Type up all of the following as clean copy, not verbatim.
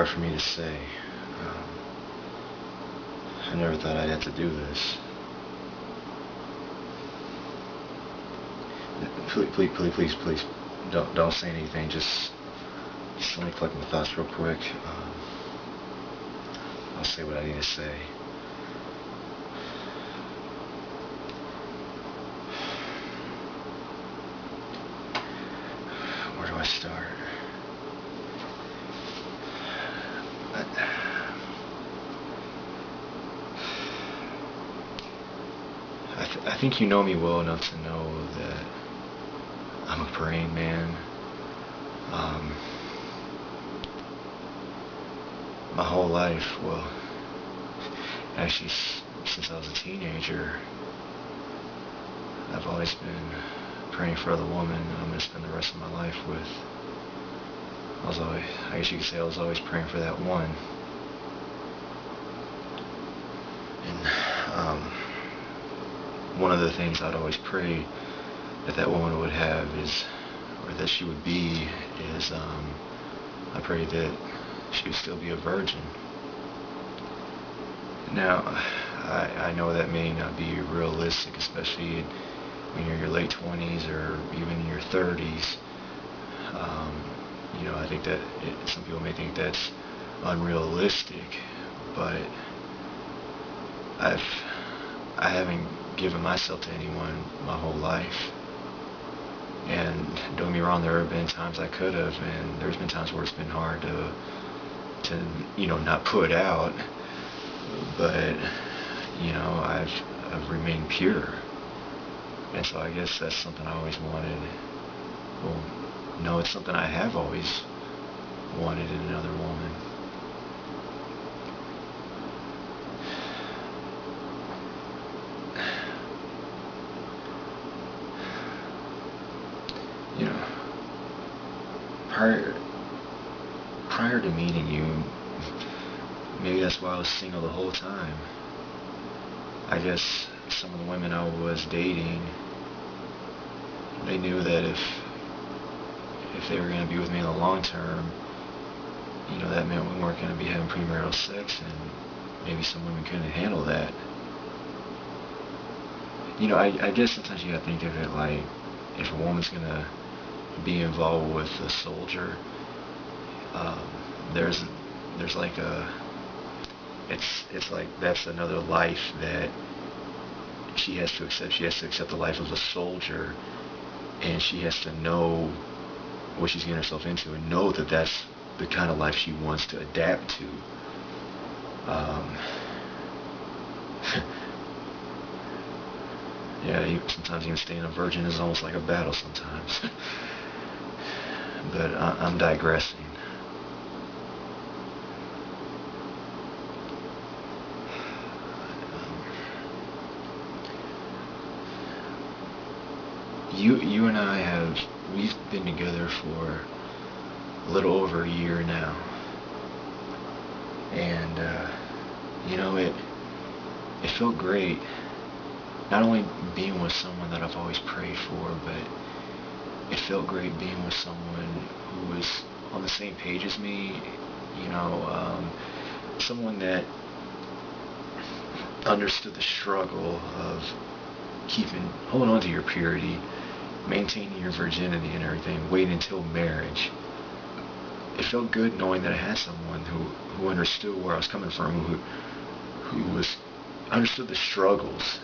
hard for me to say. I never thought I'd have to do this. Please, don't say anything. Just let me collect my thoughts real quick. I'll say what I need to say. Where do I start? I think you know me well enough to know that I'm a praying man. My whole life, well, actually since I was a teenager, I've always been praying for the woman I'm going to spend the rest of my life with. I guess you could say I was always praying for that one. And one of the things I'd always pray that woman would have is, or that she would be, is I pray that she would still be a virgin. Now, I know that may not be realistic, especially when you're in your late 20s or even in your 30s. I think that some people may think that's unrealistic, but I haven't given myself to anyone my whole life. And don't get me wrong, there have been times I could have, and there's been times where it's been hard to not put out, but I've remained pure. And so I guess that's something I always wanted. Well, no, it's something I have always wanted in another woman. Prior to meeting you, maybe that's why I was single the whole time. I guess some of the women I was dating, they knew that if they were going to be with me in the long term, that meant we weren't going to be having premarital sex, and maybe some women couldn't handle that. I guess sometimes you gotta think of it like, if a woman's going to be involved with a soldier, there's like it's like that's another life that she has to accept. She has to accept the life of a soldier, and she has to know what she's getting herself into, and know that that's the kind of life she wants to adapt to. Sometimes even staying a virgin is almost like a battle sometimes. But I'm digressing. You and I we've been together for a little over a year now, and it felt great, not only being with someone that I've always prayed for, but it felt great being with someone who was on the same page as me, someone that understood the struggle of holding on to your purity, maintaining your virginity and everything, waiting until marriage. It felt good knowing that I had someone who understood where I was coming from, who understood the struggles.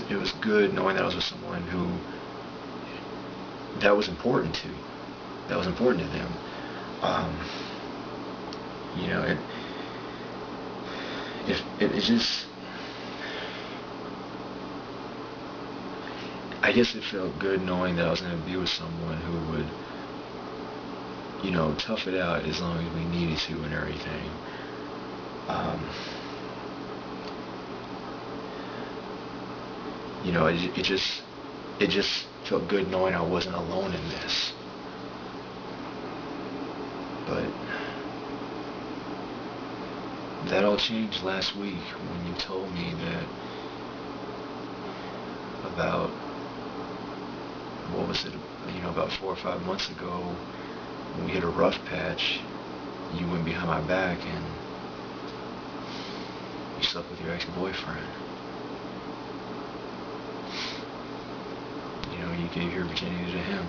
It was good knowing that I was with someone who that was important to them. It just, I guess it felt good knowing that I was going to be with someone who would, tough it out as long as we needed to and everything. It just felt good knowing I wasn't alone in this. But that all changed last week when you told me that about what was it, about 4 or 5 months ago, when we hit a rough patch, you went behind my back and you slept with your ex-boyfriend. You gave your virginity to him.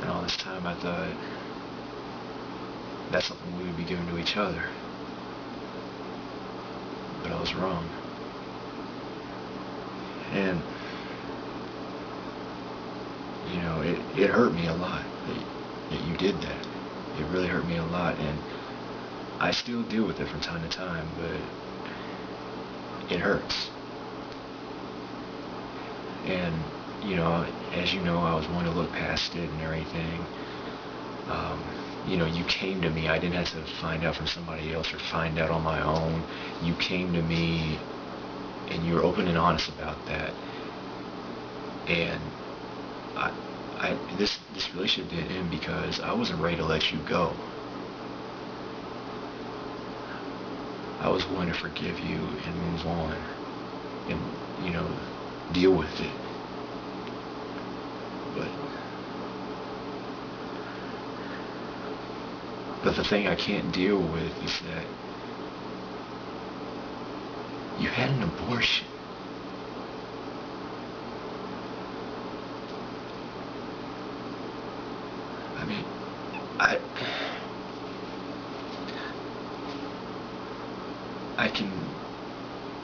And all this time I thought that's something we would be giving to each other. But I was wrong. And it hurt me a lot that you did that. It really hurt me a lot, and I still deal with it from time to time, but it hurts. And as you know, I was wanting to look past it and everything. You came to me. I didn't have to find out from somebody else or find out on my own. You came to me and you were open and honest about that. And this relationship didn't end because I wasn't ready to let you go. I was willing to forgive you and move on and, deal with it. But the thing I can't deal with is that you had an abortion. I mean,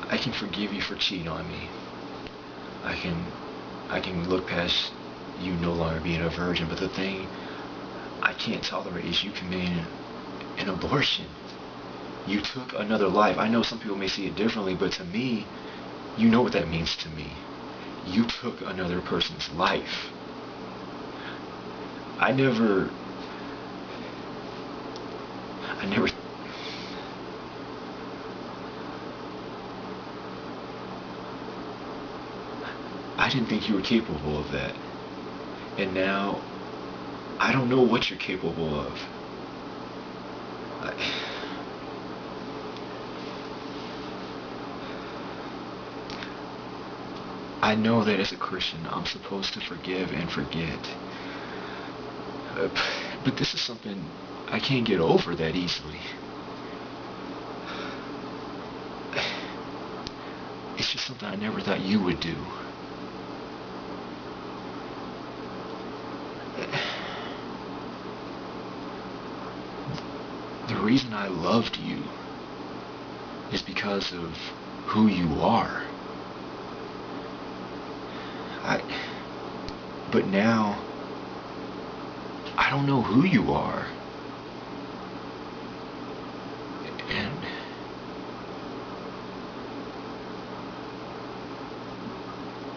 I can forgive you for cheating on me. I can look past you no longer being a virgin, but the thing I can't tolerate is you committing an abortion. You took another life. I know some people may see it differently, but to me, you know what that means to me. You took another person's life. I never I didn't think you were capable of that. And now, I don't know what you're capable of. I know that as a Christian, I'm supposed to forgive and forget. But this is something I can't get over that easily. It's just something I never thought you would do. The reason I loved you is because of who you are. But now, I don't know who you are. And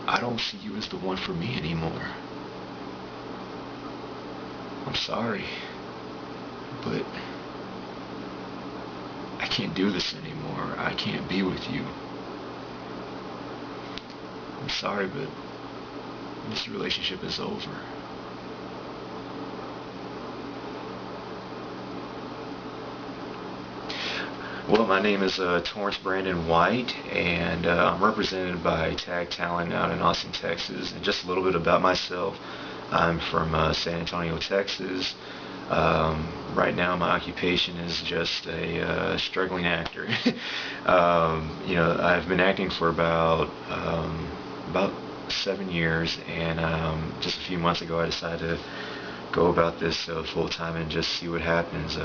I don't see you as the one for me anymore. I'm sorry, but I can't do this anymore. I can't be with you. I'm sorry, but this relationship is over. Well, my name is Torence Brandon White, and I'm represented by Tag Talent out in Austin, Texas. And just a little bit about myself. I'm from San Antonio, Texas. Right now my occupation is just a struggling actor. I've been acting for about 7 years, and just a few months ago I decided to go about this full time and just see what happens.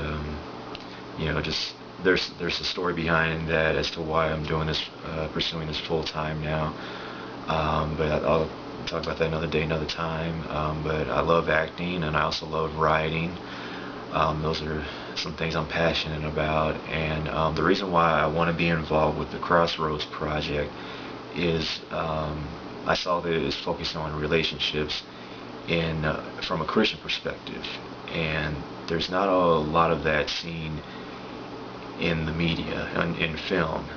There's a story behind that as to why I'm doing this, pursuing this full time now. But I'll talk about that another day, another time. But I love acting, and I also love writing. Those are some things I'm passionate about, and the reason why I want to be involved with the Crossroads project is I saw that it's focused on relationships from a Christian perspective, and there's not a lot of that seen in the media, in film.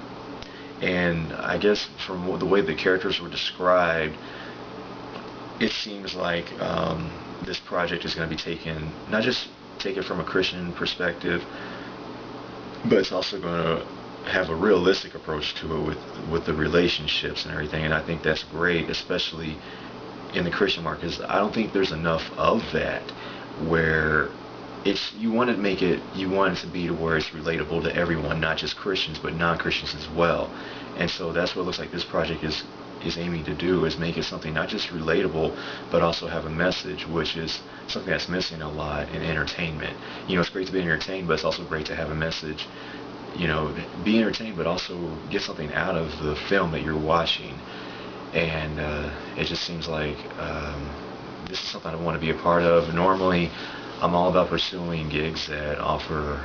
And I guess from the way the characters were described, it seems like this project is going to be not just taken from a Christian perspective, but it's also going to have a realistic approach to it with the relationships and everything. And I think that's great, especially in the Christian market, 'cause I don't think there's enough of that where you want it to be to where it's relatable to everyone, not just Christians but non-Christians as well. And so that's what it looks like this project is aiming to do, is make it something not just relatable but also have a message, which is something that's missing a lot in entertainment. It's great to be entertained, but it's also great to have a message. Be entertained but also get something out of the film that you're watching. And it just seems like this is something I want to be a part of. Normally I'm all about pursuing gigs that offer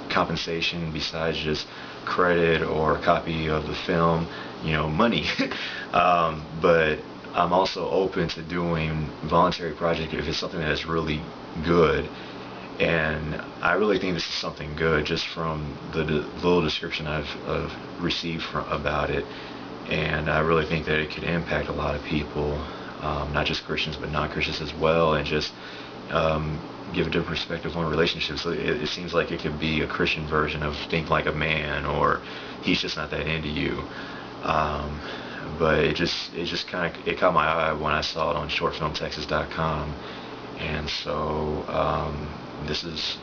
compensation besides just credit or a copy of the film, money. But I'm also open to doing voluntary project if it's something that's really good. And I really think this is something good just from the little description I've received about it. And I really think that it could impact a lot of people, not just Christians but non-Christians as well, and just give a different perspective on relationships. So it seems like it could be a Christian version of Think Like a Man, or He's Just Not That Into You. But it just kind of caught my eye when I saw it on shortfilmtexas.com. And so this is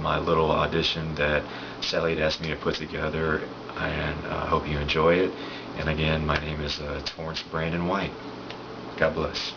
my little audition that Sally had asked me to put together, and I hope you enjoy it. And again, my name is Torence Brandon White. God bless.